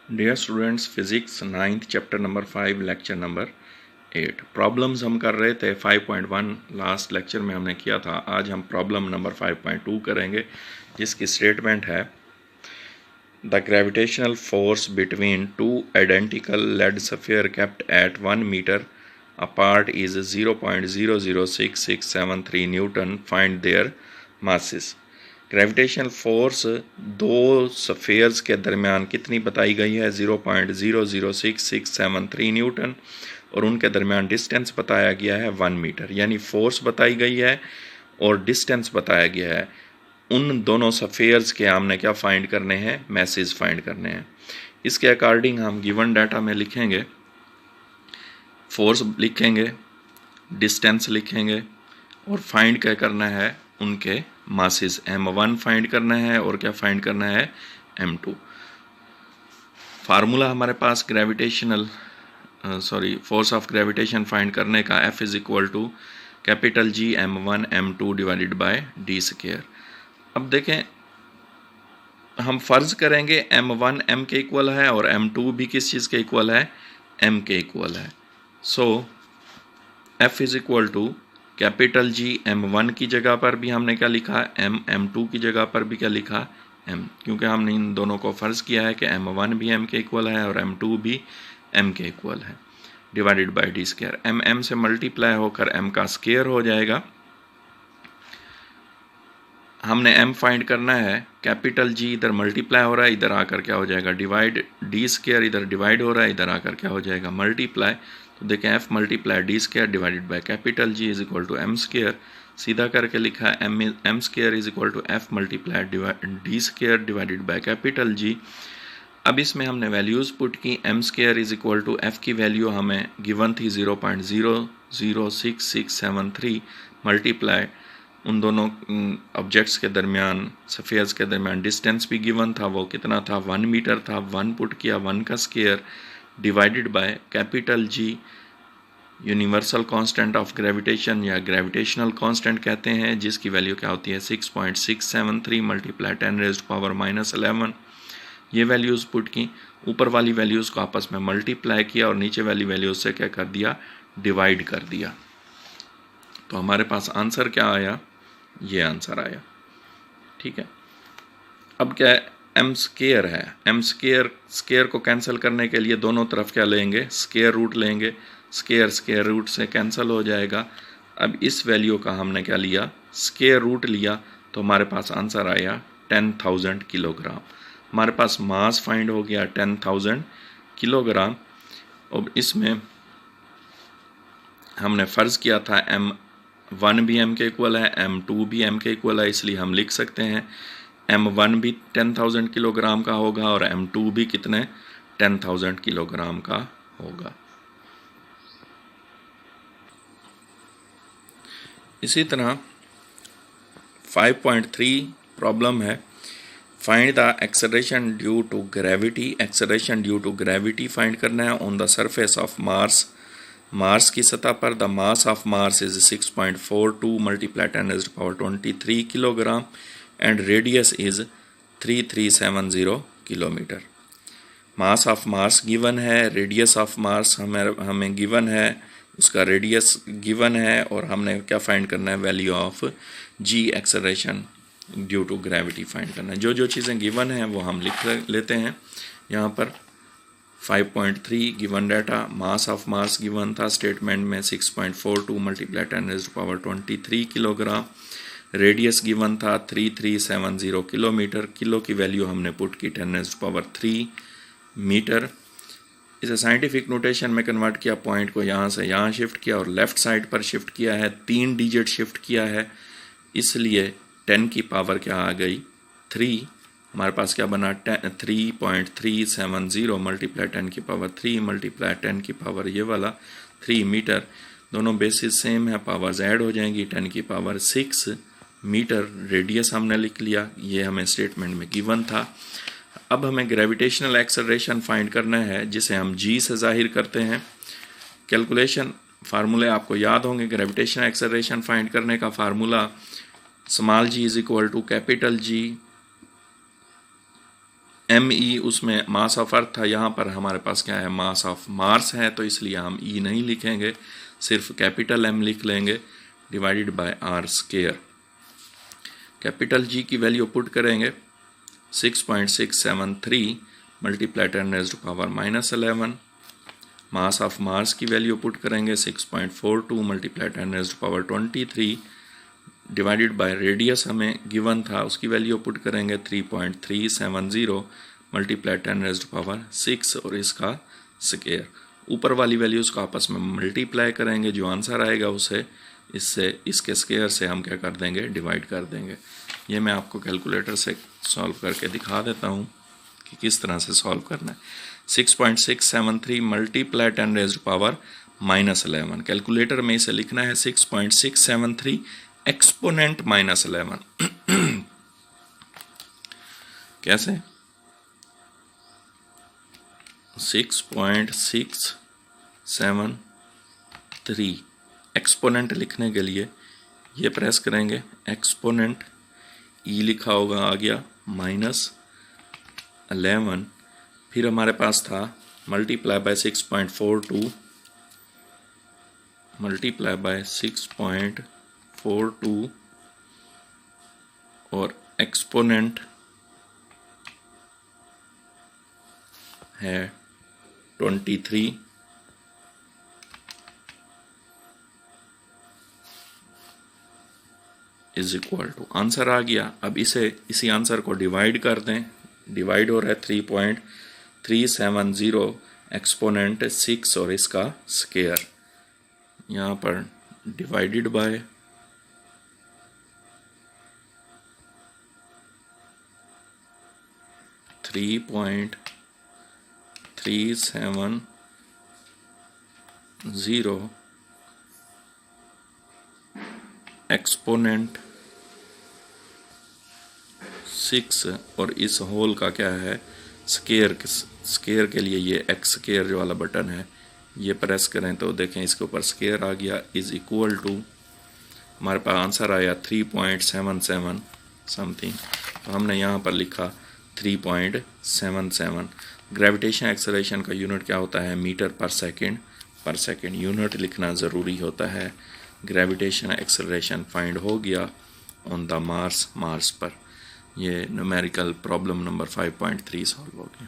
Dear students, physics 9th chapter number 5 lecture number 8 problems हम कर रहे थे 5.1 लास्ट लेक्चर में हमने किया था। आज हम प्रॉब्लम नंबर 5.2 करेंगे जिसकी स्टेटमेंट है the gravitational force between two identical lead sphere kept at 1 metre apart is 0.006673 newton. Find their masses. Gravitational force दो स्फीयर्स के दरमियान कितनी बताई गई है? 0.006673 न्यूटन, और उनके दरमियान डिस्टेंस बताया गया है 1 मीटर। यानी फोर्स बताई गई है और डिस्टेंस बताया गया है। उन दोनों स्फीयर्स के हमने क्या फाइंड करने हैं? मैसेज फाइंड करने हैं। इसके अकॉर्डिंग हम गिवन डाटा में लिखेंगे, फोर्स लिखेंगे, डिस्टेंस लिखेंगे और फाइंड क्या करना है? उनके मासेस m1 फाइंड करना है और क्या फाइंड करना है? m2। फार्मूला हमारे पास gravitational force of gravitation find करने का F is equal to capital G m1 m2 divided by d square. अब देखें, हम फर्ज करेंगे m1 m के इक्वल है और m2 भी किस चीज़ के इक्वल है? m के इक्वल है। So F is equal to capital G m1 की जगह पर भी हमने क्या लिखा? m2 की जगह पर भी क्या लिखा? m, क्योंकि हमने इन दोनों को फर्ज किया है कि m1 भी m के इक्वल है और m2 भी m के इक्वल है, divided by d square. m से मल्टीप्लाई होकर m का स्क्वायर हो जाएगा। हमने m फाइंड करना है, कैपिटल G इधर मल्टीप्लाई हो रहा है, इधर आकर क्या हो जाएगा? डिवाइड। d स्क्वायर इधर डिवाइड हो रहा है, इधर आकर क्या हो जाएगा? मल्टीप्लाई। तो देखें f multiply d square divided by capital G is equal to m square. सीधा करके लिखा है m square is equal to f multiply d square divided by capital G। अब इसमें हमने वैल्यूज़ पुट की। m square is equal to f की value हमें गिवन थी 0.006673 मल्टीप्लाई उन दोनों ऑब्जेक्ट्स के दरमियान, स्फीयर्स के दरमियान डिस्टेंस भी गिवन था, वो कितना था? 1 मीटर था। 1 पुट किया, 1 का square divided by capital G universal constant of gravitation या ग्रेविटेशनल कांस्टेंट कहते हैं, जिसकी वैल्यू क्या होती है? 6.673 मल्टीप्लाई 10⁻11। ये वैल्यूज़ पुट की, ऊपर वाली वैल्यूज़ को आपस में मल्टीप्लाई किया और नीचे वाली वैल्यूज़ से क्या कर दिया? डिवाइड कर दिया। तो हमारे पास आंसर क्या आया? ये आंसर आया। ठीक है। अब क्या है? m स्क्वायर है। m स्क्वायर को कैंसिल करने के लिए दोनों तरफ क्या लेंगे? स्क्वायर रूट लेंगे। स्क्वायर रूट से कैंसिल हो जाएगा। अब इस वैल्यू का हमने क्या लिया? स्क्वायर रूट लिया, तो हमारे पास आंसर आया 10,000 किलोग्राम। हमारे पास मास फाइंड हो गया 10,000 किलोग्राम। अब इसमें हमने फ़र्ज़ किया था m1 भी m के इक्वल है, m2 भी m के इक्वल है, इसलिए हम लिख सकते हैं m1 भी 10,000 किलोग्राम का होगा और m2 भी कितने? 10,000 किलोग्राम का होगा। इसी तरह 5.3 प्रॉब्लम है, find the acceleration due to gravity. Acceleration due to gravity find करना है on the surface of Mars. Mars की सतह पर the mass of Mars is 6.42 multiply 10⁻23 kilogram and radius is 3370 kilometre. Mass of Mars given है, radius of Mars हमें given है, उसका radius given है, और हमने क्या फाइंड करना है? Value of G acceleration due to gravity find करना है। जो जो चीज़ें गिवन हैं वो हम लिख लेते हैं यहाँ पर। 5.3 given data, mass of Mars given था स्टेटमेंट में 6.42 मल्टीप्लाई 10⁻23 किलोग्राम। रेडियस गिवन था 3370 किलोमीटर। किलो की वैल्यू हमने पुट की 10⁻3 मीटर। इसे साइंटिफिक नोटेशन में कन्वर्ट किया, पॉइंट को यहाँ से यहाँ शिफ्ट किया और लेफ़्ट साइड पर शिफ्ट किया है, 3 डिजिट शिफ्ट किया है, इसलिए 10 की पावर क्या आ गई? 3। हमारे पास क्या बना? 3.370 मल्टीप्लाई 10 की पावर 3 मल्टीप्लाई 10 की पावर ये वाला 3 मीटर। दोनों बेसिस सेम है, पावर्स ऐड हो जाएंगी। 10 की पावर 6 मीटर रेडियस हमने लिख लिया, ये हमें स्टेटमेंट में गिवन था। अब हमें ग्रेविटेशनल एक्सेलरेशन फाइंड करना है, जिसे हम जी से जाहिर करते हैं। कैलकुलेशन फार्मूले आपको याद होंगे। ग्रेविटेशनल एक्सेलरेशन फाइंड करने का formula small g is equal to capital G ME उसमें मास ऑफ अर्थ था, यहाँ पर हमारे पास क्या है, मास ऑफ मार्स है, तो इसलिए हम E नहीं लिखेंगे, सिर्फ कैपिटल M लिख लेंगे divided by R square. Capital G की वैल्यू पुट करेंगे 6.673 मल्टीप्लाई 10⁻⁻11। मास ऑफ मार्स की वैल्यू पुट करेंगे 6.42 मल्टीप्लाई 10⁻23 डिवाइडेड बाय रेडियस हमें गिवन था, उसकी वैल्यू पुट करेंगे 3.370 मल्टीप्लाई 10⁻6 और इसका स्क्वायर। ऊपर वाली वैल्यूज़ को आपस में मल्टीप्लाई करेंगे, जो आंसर आएगा उसे इससे इसके स्क्वायर से हम क्या कर देंगे, डिवाइड कर देंगे। ये मैं आपको कैलकुलेटर से सॉल्व करके दिखा देता हूँ कि किस तरह से सॉल्व करना है। 6.673 मल्टीप्लाई 10⁻⁻11, कैलकुलेटर में इसे लिखना है 6.673 एक्सपोनेंट -11। कैसे? 6.673 एक्सपोनेंट लिखने के लिए ये प्रेस करेंगे, एक्सपोनेंट E लिखा होगा, आ गया -11, फिर हमारे पास था मल्टीप्लाई बाय 6.42 मल्टीप्लाई बाय 6.42 और एक्सपोनेंट है 23 इज इक्वल टू, आंसर आ गया। अब इसी आंसर को डिवाइड कर दें, डिवाइड हो रहा है 3.370 एक्सपोनेंट 6 और इसका स्क्वायर, यहाँ पर डिवाइडेड बाय 3.370 एक्सपोनेंट 6 और इस होल का क्या है, स्क्वायर। स्क्वायर के लिए ये एक्स स्क्वायर जो वाला बटन है ये प्रेस करें तो देखें इसके ऊपर स्क्वायर आ गया, इज इक्वल टू हमारे पास आंसर आया 3.77 समथिंग, तो हमने यहाँ पर लिखा 3.77। ग्रेविटेशन एक्सेलरेशन का यूनिट क्या होता है, मीटर पर सेकेंड यूनिट लिखना ज़रूरी होता है। ग्रेविटेशन एक्सेलरेशन फाइंड हो गया ऑन द मार्स पर। ये न्यूमेरिकल प्रॉब्लम नंबर 5.3 सॉल्व हो गया।